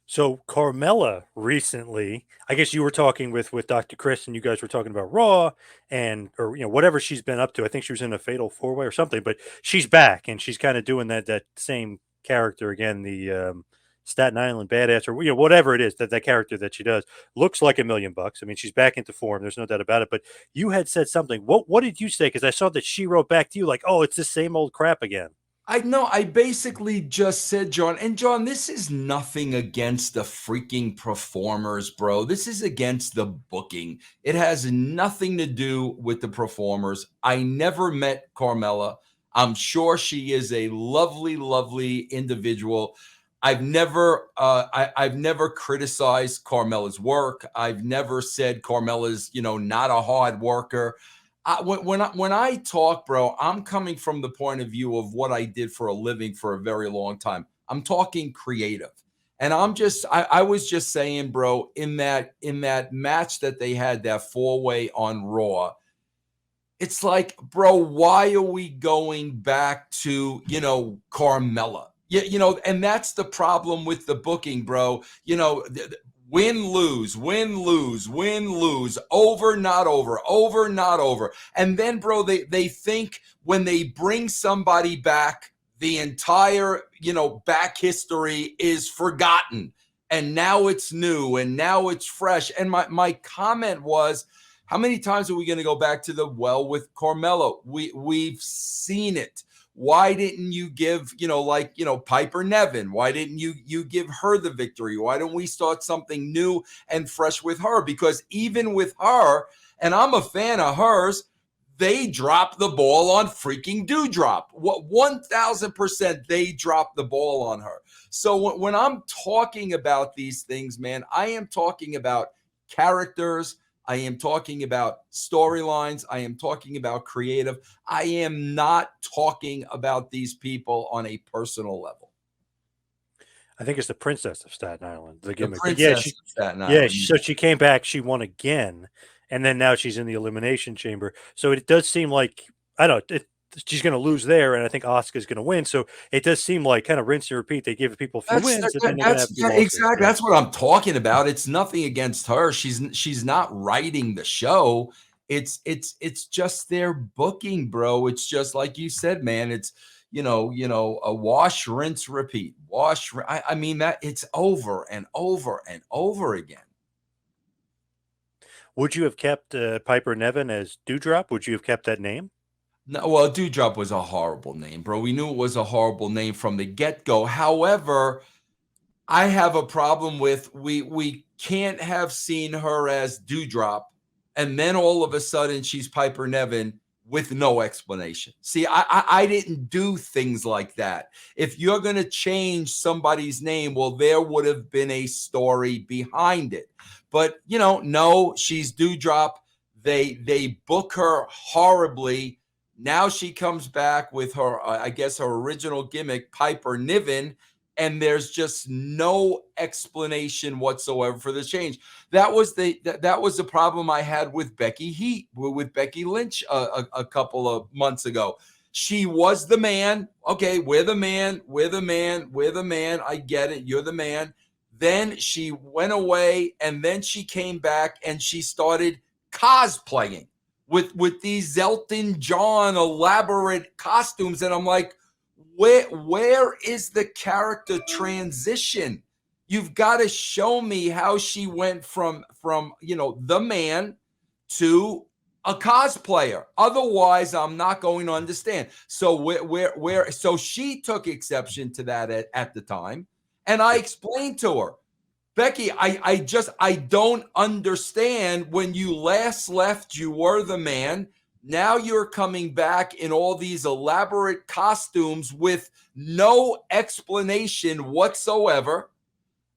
So Carmella recently, I guess you were talking with Dr. Chris, and you guys were talking about Raw and or whatever she's been up to. I think she was in a Fatal 4-Way or something, but she's back and she's kind of doing that same character again, the Staten Island badass or whatever it is that character that she does looks like $1 million. I mean, she's back into form. There's no doubt about it. But you had said something. What did you say? Because I saw that she wrote back to you like, "Oh, it's the same old crap again." I know. I basically just said, John, and John, this is nothing against the freaking performers, bro. This is against the booking. It has nothing to do with the performers. I never met Carmella. I'm sure she is a lovely, lovely individual. I've never criticized Carmella's work. I've never said Carmella's, not a hard worker. When I talk, bro, I'm coming from the point of view of what I did for a living for a very long time. I'm talking creative. And I was just saying, bro, in that match that they had, that four-way on Raw, it's like, bro, why are we going back to, Carmella? Yeah, and that's the problem with the booking, bro. Win, lose, win, lose, win, lose, over, not over, over, not over. And then, bro, they think when they bring somebody back, the entire, back history is forgotten. And now it's new and now it's fresh. And my comment was, how many times are we going to go back to the well with Carmelo? We've seen it. Why didn't you give, Piper Nevin? Why didn't you give her the victory? Why don't we start something new and fresh with her? Because even with her, and I'm a fan of hers, they drop the ball on freaking Dewdrop. What 1000% they drop the ball on her. So when I'm talking about these things, man, I am talking about characters. I am talking about storylines. I am talking about creative. I am not talking about these people on a personal level. I think it's the Princess of Staten Island, the The gimmick. But yeah, Princess she of Staten yeah, Island. so she came back, she won again, and then now she's in the Elimination Chamber. So it does seem like I don't know, she's gonna lose there, and I think Asuka's gonna win. So it does seem like kind of rinse and repeat. They give people a few That's wins, and then they're gonna that's have a few yeah, losses. exactly. Yeah. That's what I'm talking about. It's nothing against her. She's not writing the show. It's just their booking, bro. It's just like you said, man. It's a wash, rinse, repeat. I mean that it's over and over and over again. Would you have kept Piper Nevin as Dewdrop? Would you have kept that name? No, well, Dewdrop was a horrible name, bro. We knew it was a horrible name from the get-go. However, I have a problem with we can't have seen her as Dewdrop, and then all of a sudden she's Piper Nevin with no explanation. See, I didn't do things like that. If you're gonna change somebody's name, well, there would have been a story behind it. But no, she's Dewdrop. They book her horribly. Now she comes back with her, I guess, her original gimmick, Piper Niven, and there's just no explanation whatsoever for the change. That was the problem I had with Becky Lynch a couple of months ago. She was the man. Okay, we're the man. We're the man. We're the man. I get it. You're the man. Then she went away, and then she came back, and she started cosplaying with these Elton John elaborate costumes, and I'm like, where is the character transition? You've got to show me how she went from the man to a cosplayer. Otherwise, I'm not going to understand. So where so she took exception to that at the time, and I Yep. explained to her, Becky, I don't understand. When you last left, you were the man. Now you're coming back in all these elaborate costumes with no explanation whatsoever.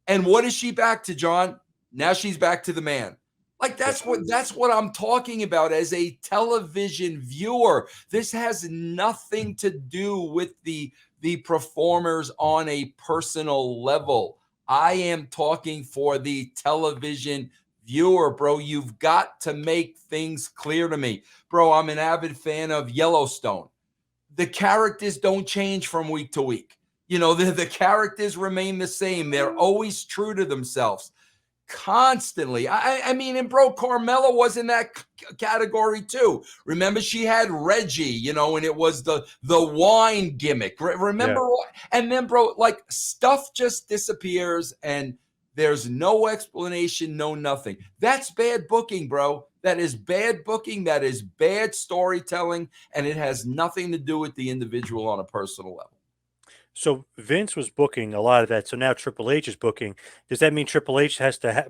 And what is she back to, John? Now she's back to the man. Like Yep. that's what I'm talking about as a television viewer. This has nothing to do with the performers on a personal level. I am talking for the television viewer, bro. You've got to make things clear to me. Bro, I'm an avid fan of Yellowstone. The characters don't change from week to week. You know, the characters remain the same. They're always true to themselves constantly. I mean, and bro, Carmella was in that category too. Remember, she had Reggie, you know, and it was the wine gimmick. Yeah. Remember, and then bro, like stuff just disappears, and there's no explanation, no nothing. That's bad booking, bro. That is bad booking. That is bad storytelling, and it has nothing to do with the individual on a personal level. So Vince was booking a lot of that. So now Triple H is booking. Does that mean Triple H has to,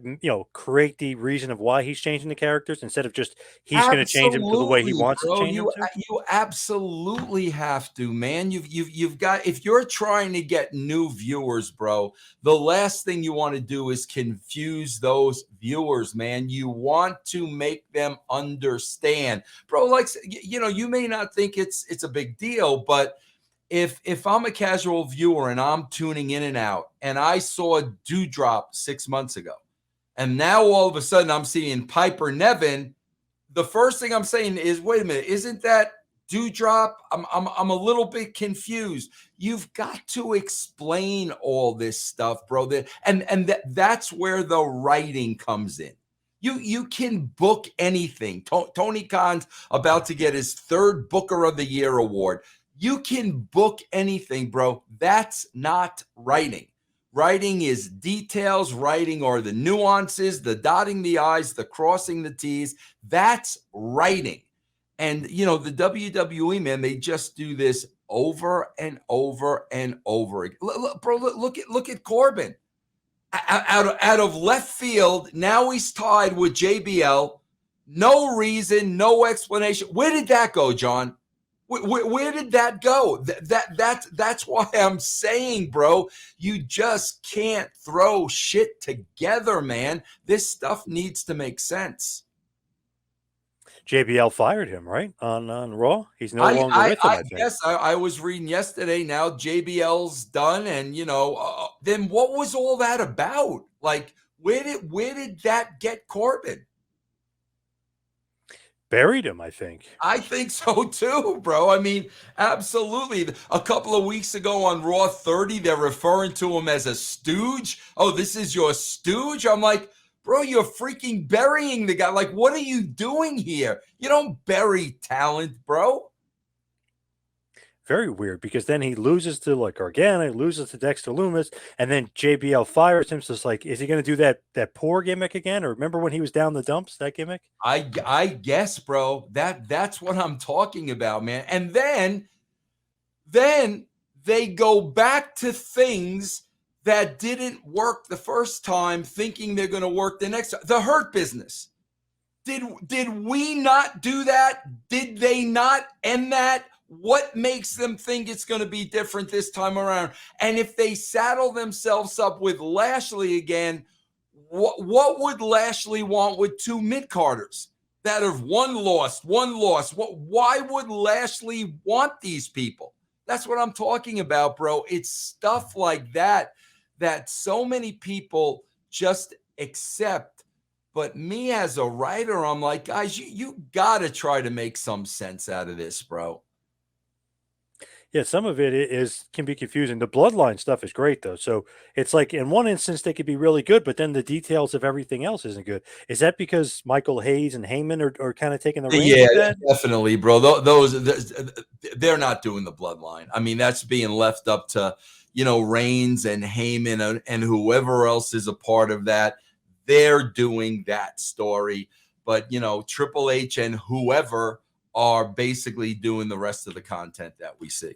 create the reason of why he's changing the characters instead of just he's going to change them to the way he Absolutely, wants to bro. change them You to? you absolutely have to, man. You've got, if you're trying to get new viewers, bro, the last thing you want to do is confuse those viewers, man. You want to make them understand, bro. Like, you know, you may not think it's a big deal, but if I'm a casual viewer and I'm tuning in and out, and I saw Dewdrop 6 months ago, and now all of a sudden I'm seeing Piper Nevin, the first thing I'm saying is, wait a minute, isn't that Dewdrop? I'm a little bit confused. You've got to explain all this stuff, bro. That's where the writing comes in. You can book anything. Tony Khan's about to get his third Booker of the Year award. You can book anything, bro. That's not writing. Writing is details. Writing are the nuances, the dotting the I's, the crossing the T's. That's writing. And, you know, the WWE, man, they just do this over and over and over again. Bro, look at Corbin. Out of left field, now he's tied with JBL. No reason, no explanation. Where did that go, John? Where did that go? That's why I'm saying, bro, you just can't throw shit together, man. This stuff needs to make sense. JBL fired him, right? On Raw. He's no longer with them, I I think. guess I was reading yesterday. Now JBL's done, and you know, then what was all that about? Like, where did that get Corbin? Buried him, I think. I think so too, bro. I mean, absolutely. A couple of weeks ago on Raw 30, they're referring to him as a stooge. Oh, this is your stooge? I'm like, bro, you're freaking burying the guy. Like, what are you doing here? You don't bury talent, bro. Very weird because then he loses to like Gargano, loses to Dexter Loomis, and then JBL fires him. So it's like, is he going to do that poor gimmick again? Or remember when he was down the dumps, that gimmick? I guess, bro. That's what I'm talking about, man. And then they go back to things that didn't work the first time, thinking they're going to work the next time. The Hurt Business. Did we not do that? Did they not end that? What makes them think it's going to be different this time around? And if they saddle themselves up with Lashley again, what would Lashley want with two mid-carders that have one lost, one lost? Why would Lashley want these people? That's what I'm talking about, bro. It's stuff like that that so many people just accept. But me as a writer, I'm like, guys, you got to try to make some sense out of this, bro. Yeah, some of it can be confusing. The bloodline stuff is great though. So it's like in one instance they could be really good, but then the details of everything else isn't good. Is that because Michael Hayes and Heyman are kind of taking the reins Yeah, with that? definitely, bro. They're not doing the bloodline. I mean, that's being left up to, you know, Reigns and Heyman and whoever else is a part of that. They're doing that story, but you know, Triple H and whoever are basically doing the rest of the content that we see.